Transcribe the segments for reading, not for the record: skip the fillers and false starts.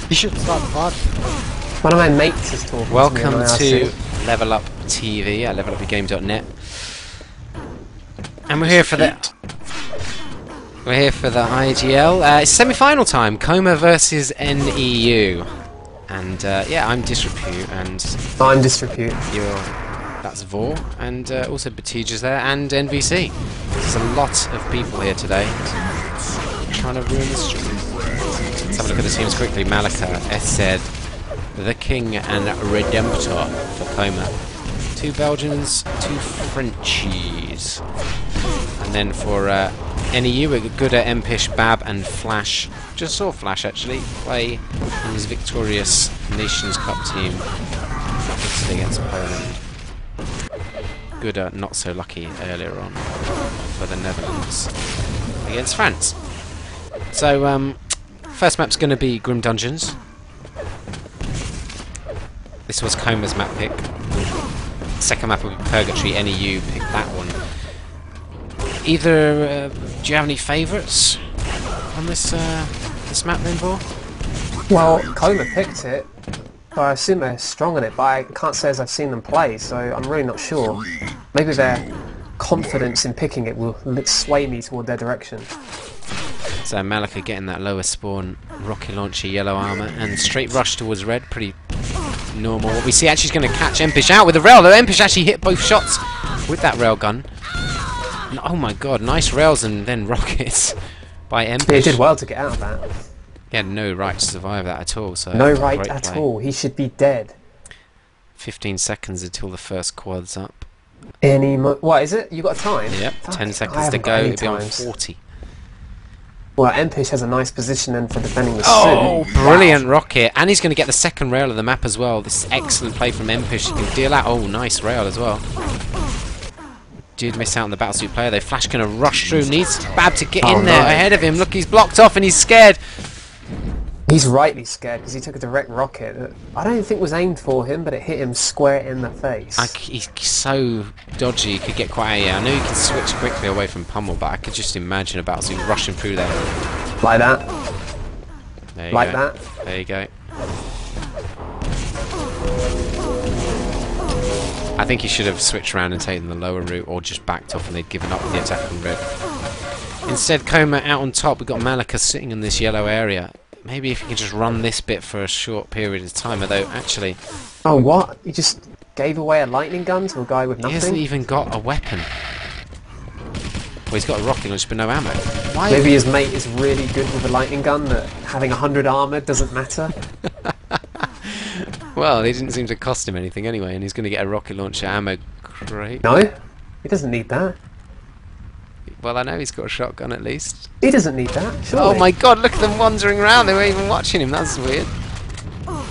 You should start the pod. One of my mates is talking Welcome to me on to IRC. Level Up TV at levelupyourgame.net. And we're here for the IGL. It's semi-final time. Coma versus nEu. And yeah, I'm Disrepute, and I'm Disrepute. that's Vor, and also Batija's there, and NVC. There's a lot of people here today trying to ruin the stream. Let's have a look at the teams quickly. Malika, Essed, The King, and Redemptor for Coma. 2 Belgians, 2 Frenchies. And then for nEu, we're good at Empish, Bab, and Flash. Just saw Flash actually play in his victorious Nations Cup team yesterday against Poland. Good at not so lucky earlier on for the Netherlands against France. So first map's going to be Grim Dungeons. This was Coma's map pick. Second map will be Purgatory. nEu picked that one. Either do you have any favourites on this this map then, Vor? Well, Coma picked it, but I assume they're strong on it, but I can't say as I've seen them play, so I'm really not sure. Maybe their confidence in picking it will sway me toward their direction. So Malika getting that lower spawn, rocket launcher, yellow armour, and straight rush towards red, pretty normal. What we see actually is going to catch Empish out with a rail, though Empish actually hit both shots with that rail gun. And oh my god, nice rails and then rockets by Empish. Yeah, he did well to get out of that. He had no right to survive that at all. So no right great at play. all, he should be dead. 15 seconds until the first quad's up. What is it? You got a time? Yep, Fuck, 10 I seconds to haven't go, got any it'll be on times. 40. Well, Empish has a nice position then for defending the Oh, suit. brilliant rocket. And he's going to get the second rail of the map as well. This is excellent play from Empish. He can deal out. Oh, nice rail as well. Did miss out on the battlesuit player. They Flash going to rush through. Needs Bab to get in there ahead of him. Look, he's blocked off and he's scared. He's rightly scared because he took a direct rocket that I don't think was aimed for him, but it hit him square in the face. He's so dodgy, he could get quite I know you can switch quickly away from Pummel, but I could just imagine a battlesuit rushing through there. Like that. There you Like go. that. There you go. I think he should have switched around and taken the lower route, or just backed off and they'd given up the attack on red. Instead, Coma out on top. We've got Malika sitting in this yellow area. Maybe if he can just run this bit for a short period of time, although actually... Oh, what? He just gave away a lightning gun to a guy with nothing? He hasn't even got a weapon. Well, he's got a rocket launcher, but no ammo. Why? Maybe his mate is really good with a lightning gun, that having 100 armour doesn't matter. Well, it didn't seem to cost him anything anyway, and he's going to get a rocket launcher ammo crate. No, he doesn't need that. Well, I know he's got a shotgun at least. He doesn't need that, surely. Oh my god, look at them wandering around. They weren't even watching him. That's weird.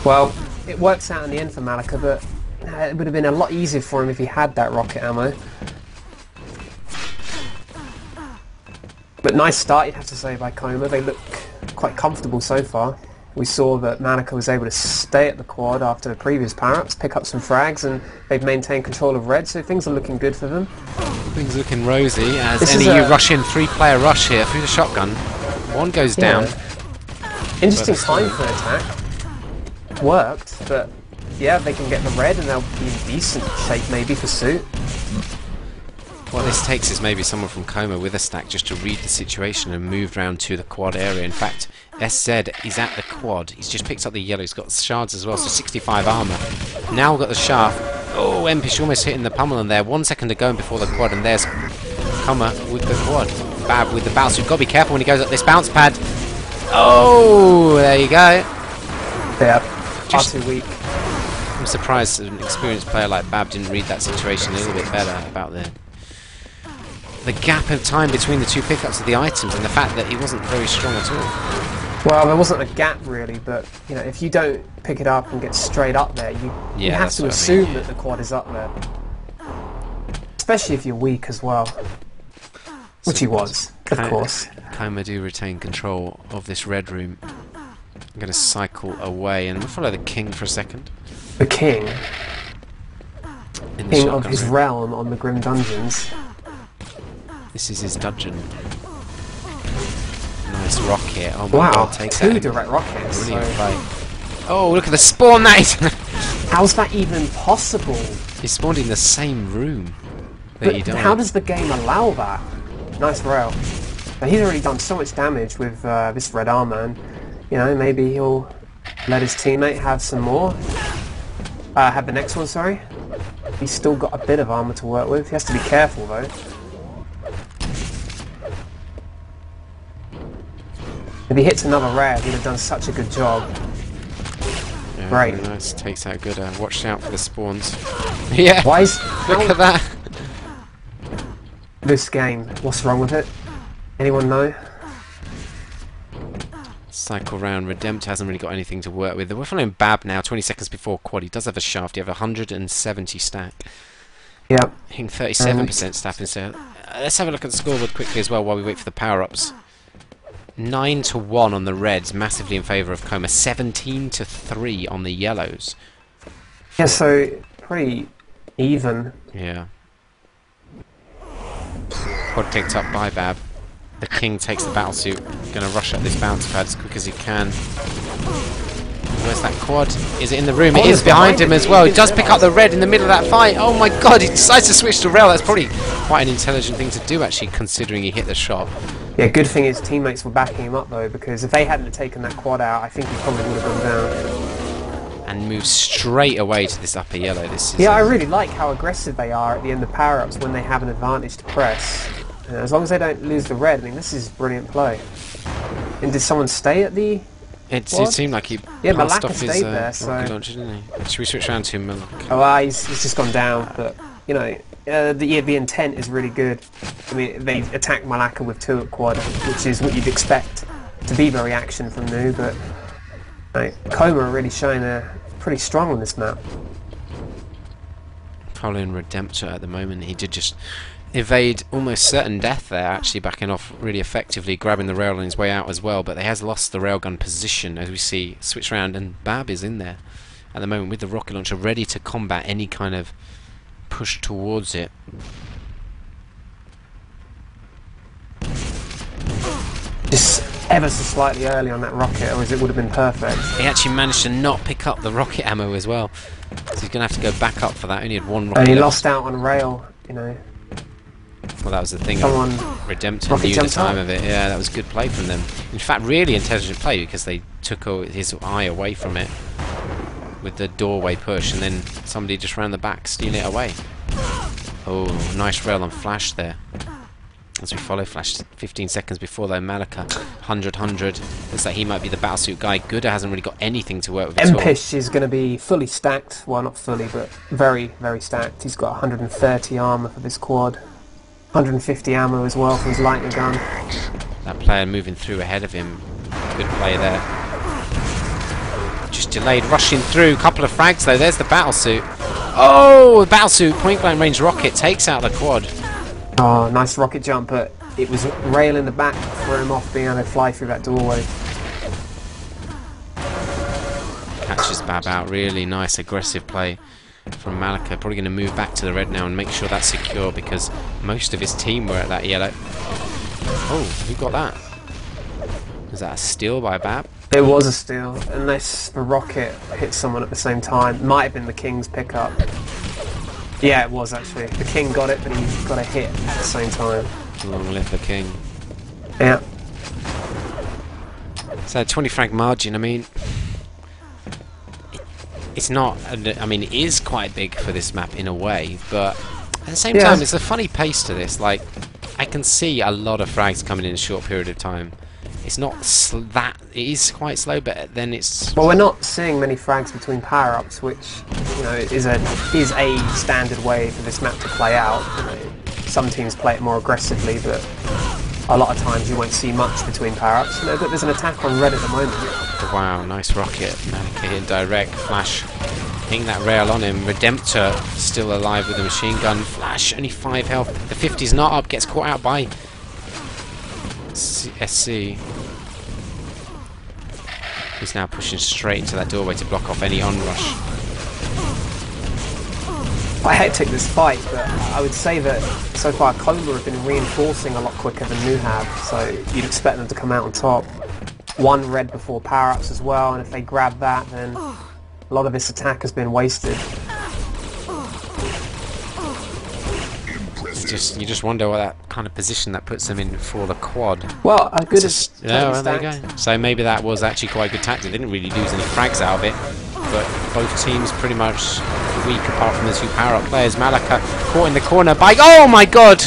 Well, it works out in the end for Malika, but it would have been a lot easier for him if he had that rocket ammo. But nice start, you'd have to say, by Coma. They look quite comfortable so far. We saw that Malika was able to stay at the quad after the previous power-ups, pick up some frags, and they've maintained control of red, so things are looking good for them. Things looking rosy as This nEu rush in, 3-player rush here through the shotgun. One goes down. Interesting time for an attack. Worked, but yeah, they can get the red and they'll be in decent shape maybe for suit. What this takes is maybe someone from Coma with a stack just to read the situation and move round to the quad area. In fact, SZ is at the quad. He's just picked up the yellow. He's got shards as well, so 65 armour. Now we've got the shaft. Oh, Empish almost hitting the pummel in there. 1 second to go before the quad, and there's Coma with the quad. Bab with the bounce. You've got to be careful when he goes up this bounce pad. Oh, there you go. Yeah, far Just- too weak. I'm surprised an experienced player like Bab didn't read that situation a little bit better about the gap of time between the two pickups of the items and the fact that he wasn't very strong at all. Well, there wasn't a gap really, but you know, if you don't pick it up and get straight up there, you have that's to what I assume mean, that the quad is up there. Especially if you're weak as well. Which he was, of course. Coma do retain control of this red room. I'm going to cycle away and we'll follow the king for a second. The king. In the King of shotgun his room. realm on the Grim Dungeons. This is his dungeon. Nice rocket. Oh my Wow, god, take 2 that. direct rockets. Brilliant So play. Oh, look at the spawn that is. How's that even possible? He spawned in the same room. But how does the game allow that? Nice rail. But he's already done so much damage with this red armor, and you know, maybe he'll let his teammate have some more. Have the next one, sorry. He's still got a bit of armor to work with. He has to be careful though. If he hits another rare, he'd have done such a good job. Yeah, Great. Very nice. Takes out good. Watch out for the spawns. Yeah. Why is... Look at that. This game, what's wrong with it? Anyone know? Cycle round. Redempt hasn't really got anything to work with. We're following Bab now, 20 seconds before quad. He does have a shaft. You have 170 stack. Yep. Hitting 37% staffing. So let's have a look at the scoreboard quickly as well while we wait for the power-ups. 9-1 on the reds, massively in favour of Coma. 17-3 on the yellows. Yeah, so pretty even. Yeah. Quad picked up by Bab. The King takes the battlesuit. Gonna rush up this bounce pad as quick as he can. Where's that quad? Is it in the room? It is behind him as well. He does pick up the red in the middle of that fight. Oh my god, he decides to switch to rail. That's probably quite an intelligent thing to do, actually, considering he hit the shot. Yeah, good thing his teammates were backing him up though, because if they hadn't taken that quad out, I think he probably would have gone down. And moves straight away to this upper yellow. This is yeah, I really like how aggressive they are at the end of power-ups when they have an advantage to press. As long as they don't lose the red, I mean, this is brilliant play. And did someone stay at the... It seemed like he passed Malaka off his stayed there, so... rocket launcher, didn't he? Should we switch around to Malaka? Oh, he's just gone down, but, you know, the intent is really good. I mean, they attack Malaka with 2 at quad, which is what you'd expect to be very action from nEu, but Coma are really showing they're pretty strong on this map. Following Redemptor at the moment, he did just evade almost certain death there, actually backing off really effectively, grabbing the rail on his way out as well, but he has lost the railgun position, as we see. Switch around, and Bab is in there at the moment with the rocket launcher, ready to combat any kind of push towards it. Just ever so slightly early on that rocket, or as it would have been perfect. He actually managed to not pick up the rocket ammo as well, so he's going to have to go back up for that. Only had 1 rocket And he left. lost out on rail, you know. Well, that was the thing. Someone Redemptor knew the time of it. Yeah, that was good play from them. In fact, really intelligent play, because they took his eye away from it with the doorway push, and then somebody just ran the back, stealing it away. Oh, nice rail on Flash there. As we follow Flash 15 seconds before though, Malaka 100. Looks like he might be the battlesuit guy. Gouda hasn't really got anything to work with at all. Mpish is going to be fully stacked. Well, not fully, but very, very stacked. He's got 130 armor for this quad. 150 ammo as well for his lightning gun. That player moving through ahead of him. Good play there. Just delayed, rushing through. Couple of frags though. There's the battlesuit. Oh, the battlesuit point blank range rocket takes out the quad. Oh, nice rocket jump, but it was rail in the back to throw him off being able to fly through that doorway. Catches Bab out. Really nice aggressive play from Malaka. Probably going to move back to the red now and make sure that's secure, because most of his team were at that yellow. Oh, who got that? Was that a steal by Bab? It was a steal, unless the rocket hit someone at the same time. Might have been the King's pickup. Yeah, it was actually. The King got it, but he got a hit at the same time. Long live the King. Yeah. So 20 frag margin, I mean, it's not, I mean, it is quite big for this map in a way, but at the same time, it's a funny pace to this. Like, I can see a lot of frags coming in a short period of time. It's not it is quite slow, but then it's... Well, we're not seeing many frags between power-ups, which, you know, is a standard way for this map to play out. You know, some teams play it more aggressively, but a lot of times you won't see much between power-ups. You know, but there's an attack on red at the moment. Wow, nice rocket. Malaka hit direct. Flash hitting that rail on him. Redemptor still alive with a machine gun. Flash, only 5 health. The 50's not up, gets caught out by SC. He's now pushing straight into that doorway to block off any onrush. Quite hectic this fight, but I would say that so far Coma have been reinforcing a lot quicker than nEu have, so you'd expect them to come out on top. one red before power-ups as well, and if they grab that, then a lot of this attack has been wasted. You just wonder what that kind of position that puts them in for the quad. Well, a good as well, there you go. So maybe that was actually quite a good tactic. They didn't really lose any frags out of it, but both teams pretty much weak apart from the two power-up players. Malaka caught in the corner by... Oh my god!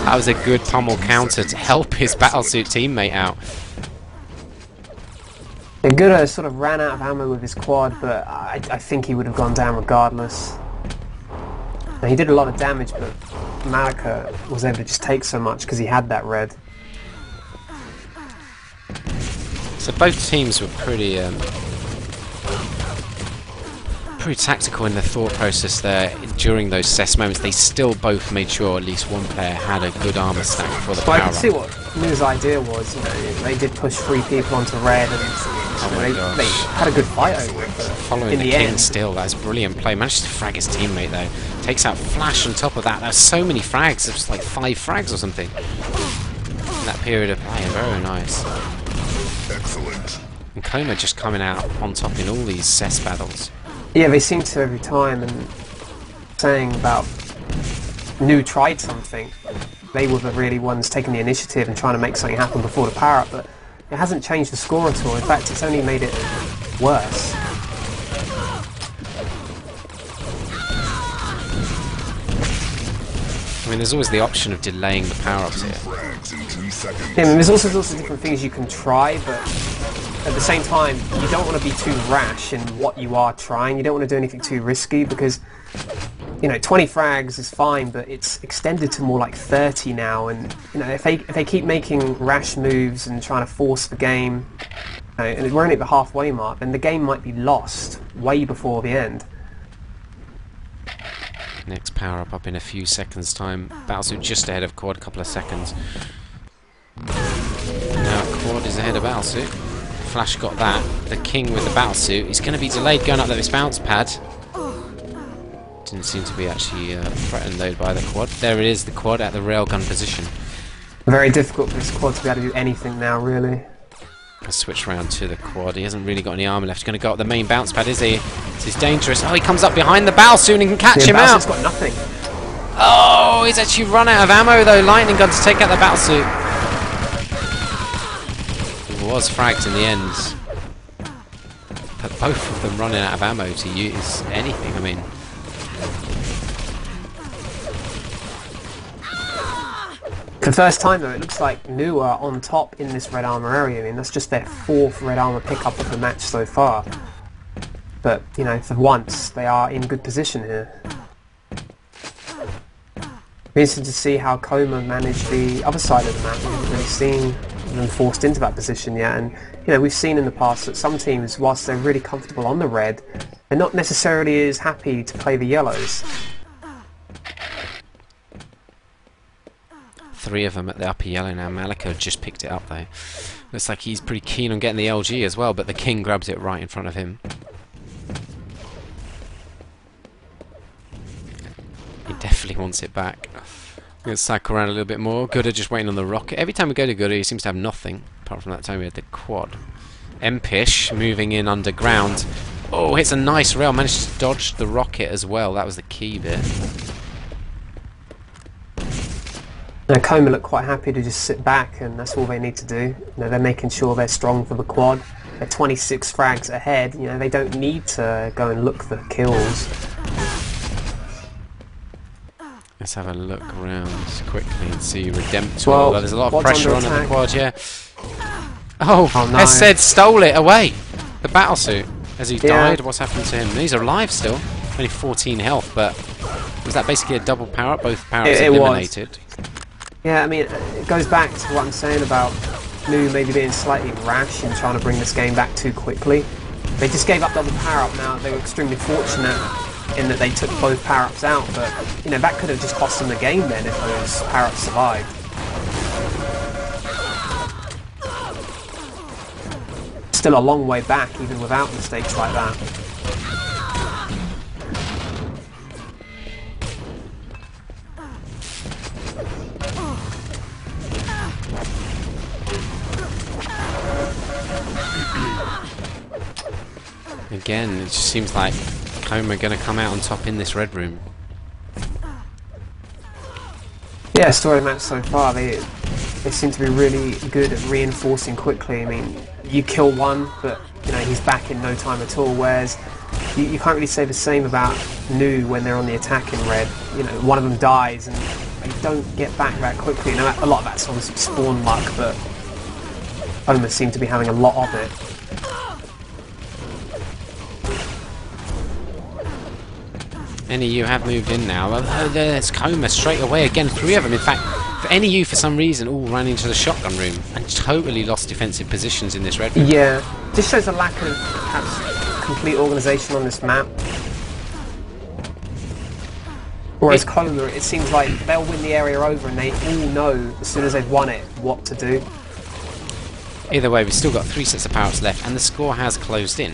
That was a good pummel counter to help his battlesuit teammate out. Good sort of ran out of ammo with his quad, but I think he would have gone down regardless. Now, he did a lot of damage, but Malaka was able to just take so much because he had that red. So both teams were pretty tactical in their thought process there during those cess moments. They still both made sure at least one player had a good armor stack for the power up. I can see what nEu's idea was. You know, they did push 3 people onto red, and they had a good fight over it. Following the king still, that's brilliant play. Managed to frag his teammate though. Takes out Flash on top of that. There's so many frags. There's like 5 frags or something in that period of play. Very nice. Excellent. And Coma just coming out on top in all these cess battles. Yeah, they seem to every time, and saying about nEu tried something. They were the really ones taking the initiative and trying to make something happen before the power up, but it hasn't changed the score at all. In fact, it's only made it worse. I mean, there's always the option of delaying the power-ups here. Yeah, I mean, there's also lots of different things you can try, but at the same time, you don't want to be too rash in what you are trying. You don't want to do anything too risky because, you know, 20 frags is fine, but it's extended to more like 30 now. And you know, if they keep making rash moves and trying to force the game, you know, and we're only at the halfway mark, then the game might be lost way before the end. Next power up in a few seconds' time. Battlesuit just ahead of Quad, a couple of seconds. Now Quad is ahead of Battlesuit. Flash got that. The King with the Battlesuit. He's going to be delayed going up this bounce pad. Didn't seem to be actually threatened though by the Quad. There it is, the Quad at the railgun position. Very difficult for this Quad to be able to do anything now, really. Let's switch round to the Quad. He hasn't really got any armor left. He's going to go up the main bounce pad, is he? This is dangerous. Oh, he comes up behind the Battlesuit and can catch him out. Battlesuit's got nothing. Oh, he's actually run out of ammo though. Lightning gun to take out the Battlesuit. He was fragged in the end. But both of them running out of ammo to use anything, I mean. For the first time though, it looks like nEu are on top in this red armor area. I mean, that's just their 4th red armor pickup of the match so far. But, you know, for once, they are in good position here. Be interesting to see how Coma managed the other side of the map. We haven't really seen them forced into that position yet. And, you know, we've seen in the past that some teams, whilst they're really comfortable on the red, they're not necessarily as happy to play the yellows. 3 of them at the upper yellow now. Malaka just picked it up though. Looks like he's pretty keen on getting the LG as well, but the King grabs it right in front of him. He definitely wants it back. Going to cycle around a little bit more. Gooda just waiting on the rocket. Every time we go to Gooda, he seems to have nothing, apart from that time we had the Quad. Mpish moving in underground. Oh, hits a nice rail. Managed to dodge the rocket as well. That was the key bit. Now, Coma look quite happy to just sit back, and that's all they need to do. You know, they're making sure they're strong for the Quad. They're 26 frags ahead. You know, they don't need to go and look for kills. Let's have a look around quickly and see Redemptor. Well, There's a lot of pressure on the Quad, yeah. Oh, no. Hesed stole it away. The Battlesuit. Has he Yeah. died? What's happened to him? He's alive still. Only 14 health, but was that basically a double power up? Both power ups eliminated. Yeah, I mean, it goes back to what I'm saying about nEu maybe being slightly rash and trying to bring this game back too quickly. They just gave up double power-up now. They were extremely fortunate in that they took both power-ups out, but, you know, that could have just cost them the game then if those power-ups survived. Still a long way back, even without mistakes like that. Again, it just seems like Coma are going to come out on top in this red room. Yeah, story match so far, they seem to be really good at reinforcing quickly. I mean, you kill one, but you know he's back in no time at all, whereas you can't really say the same about nEu when they're on the attack in red. You know, one of them dies and they don't get back that quickly. Now, a lot of that's obviously spawn luck, but Coma seem to be having a lot of it. nEu have moved in now. Oh, there's Coma straight away again. 3 of them, in fact. For nEu, for some reason, all ran into the shotgun room and totally lost defensive positions in this red room. Yeah, this shows a lack of perhaps complete organisation on this map. Whereas Coma, it seems like they'll win the area over and they all know as soon as they've won it what to do. Either way, we've still got 3 sets of power-ups left, and the score has closed in.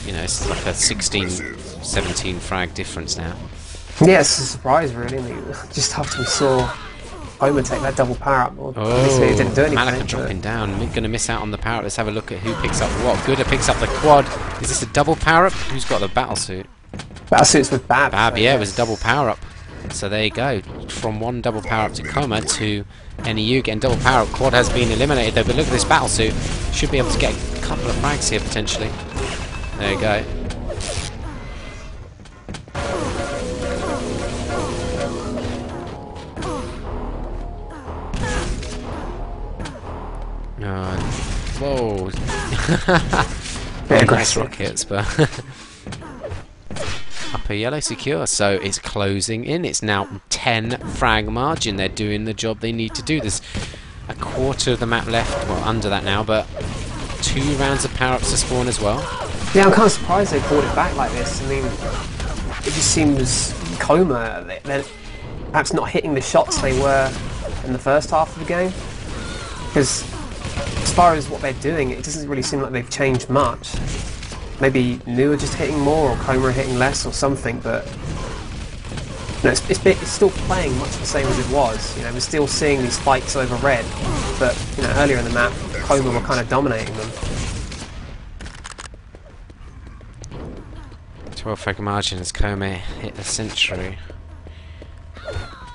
You know, it's like a 16-17 frag difference now. Yeah, it's a surprise, really. I mean, just after we saw Coma take that double power-up, obviously it didn't do anything. Malika dropping down, going to miss out on the power-up. Let's have a look at who picks up what. Gooder picks up the quad. Is this a double power-up? Who's got the battle suit? Battle suits with Bab. Bab, yeah, it was a double power-up. So there you go. From one double power-up to Coma to nEu getting double power-up. Quad has been eliminated though, but look at this battle suit. Should be able to get a couple of frags here potentially. There you go. Whoa. Nice rockets, but upper yellow secure, so it's closing in. It's now 10 frag margin. They're doing the job they need to do. There's a quarter of the map left, well under that now, but 2 rounds of power-ups to spawn as well. Yeah, I'm kind of surprised they brought it back like this. I mean, it just seems Coma, they're perhaps not hitting the shots they were in the first half of the game. Because as far as what they're doing, it doesn't really seem like they've changed much. Maybe nEu are just hitting more, or Coma are hitting less, or something. But you know, it's still playing much the same as it was. You know, we're still seeing these spikes over red, but you know, earlier in the map, Coma were kind of dominating them. 12 frag margin as Coma hit the century.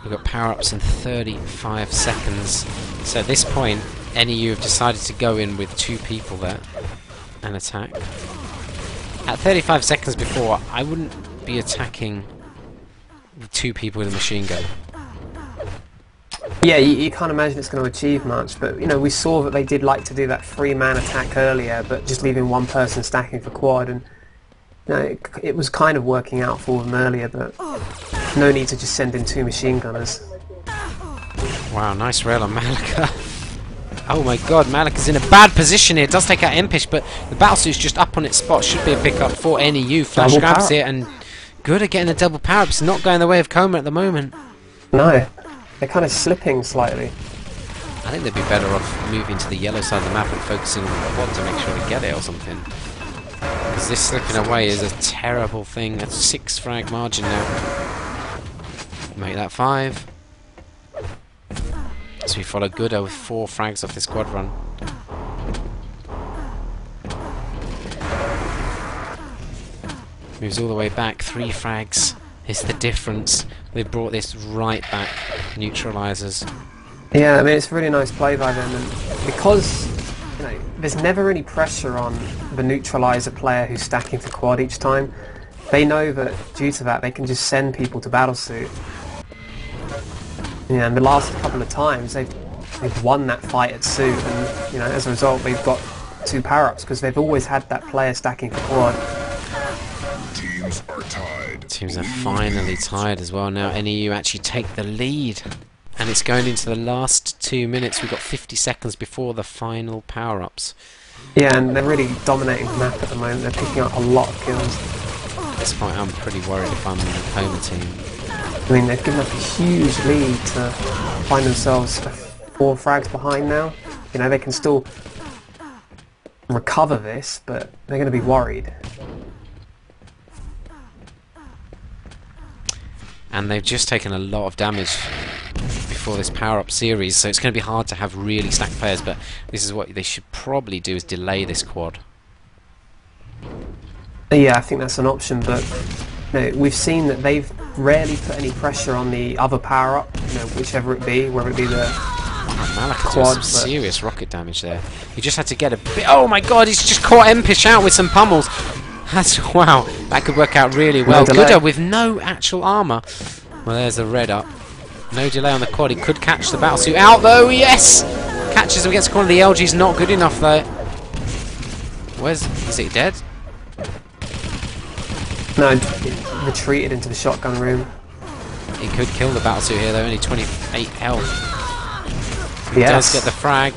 We've got power-ups in 35 seconds. So at this point, nEu have decided to go in with 2 people there and attack. At 35 seconds before, I wouldn't be attacking with 2 people with a machine gun. Yeah, you can't imagine it's going to achieve much, but you know, we saw that they did like to do that 3-man attack earlier, but just leaving one person stacking for quad, and you know, it was kind of working out for them earlier, but no need to just send in 2 machine gunners. Wow, nice rail on Malika. Oh my god, Malika's in a bad position here. It does take out Impish, but the battlesuit's just up on its spot. Should be a pickup for nEu. Flash grabs it, and good at getting a double power-up. It's not going the way of Coma at the moment. No, they're kind of slipping slightly. I think they'd be better off moving to the yellow side of the map and focusing on the quad to make sure to get it or something. Because this slipping away is a terrible thing. That's 6 frag margin now. Make that 5. So we follow Gooder with 4 frags off this quad run. Moves all the way back, 3 frags is the difference. They brought this right back, neutralizers. Yeah, I mean, it's a really nice play by them, and because you know, there's never any pressure on the neutralizer player who's stacking for quad each time. They know that due to that, they can just send people to battlesuit. Yeah, and the last couple of times they've won that fight at suit, and you know, as a result they've got 2 power-ups because they've always had that player stacking for quad. Teams are tied. Teams are finally tied as well now. nEu actually take the lead, and it's going into the last 2 minutes. We've got 50 seconds before the final power-ups. Yeah, and they're really dominating the map at the moment. They're picking up a lot of kills. At this point, I'm pretty worried if I'm in the Coma team. I mean, they've given up a huge lead to find themselves 4 frags behind now. You know, they can still recover this, but they're going to be worried. And they've just taken a lot of damage before this power-up series, so it's going to be hard to have really stacked players, but this is what they should probably do, is delay this quad. Yeah, I think that's an option, but we've seen that they've rarely put any pressure on the other power-up, whichever it be, whether it be the Malika quad. doing some serious rocket damage there. He just had to get a bit... Oh my god, he's just caught Empish out with some pummels. That's... Wow, that could work out really well. Gooder with no actual armour. Well, there's a red up. No delay on the quad. He could catch the battlesuit out, though. Yes! Catches him against the corner. The LG's not good enough, though. Where's... Is he dead? No, it retreated into the shotgun room. He could kill the battlesuit here, though. Only 28 health. He Yes. does get the frag.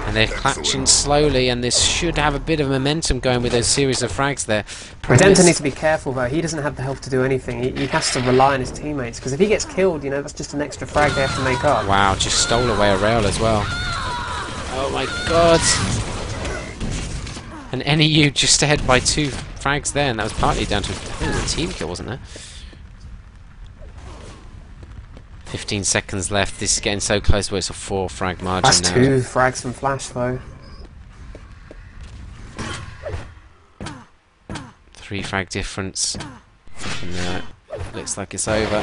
And they're clutching slowly, and this should have a bit of momentum going with those series of frags there. Redemptor needs to be careful, though. He doesn't have the health to do anything. He has to rely on his teammates, because if he gets killed, that's just an extra frag they have to make up. Wow, just stole away a rail as well. Oh my god. And nEu just ahead by 2 frags there, and that was partly down to... I think it was a team kill, wasn't there? 15 seconds left. This is getting so close where it's a 4 frag margin That's now. 2 frags from Flash, though. 3 frag difference. No, looks like it's over.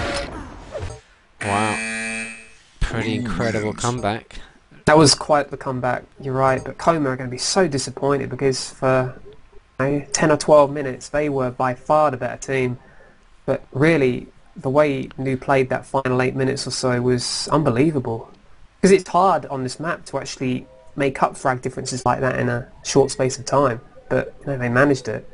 Wow. Pretty incredible comeback. That was quite the comeback, you're right, but Coma are going to be so disappointed because for 10 or 12 minutes they were by far the better team. But really, the way nEu played that final 8 minutes or so was unbelievable. Because it's hard on this map to actually make up frag differences like that in a short space of time, but they managed it.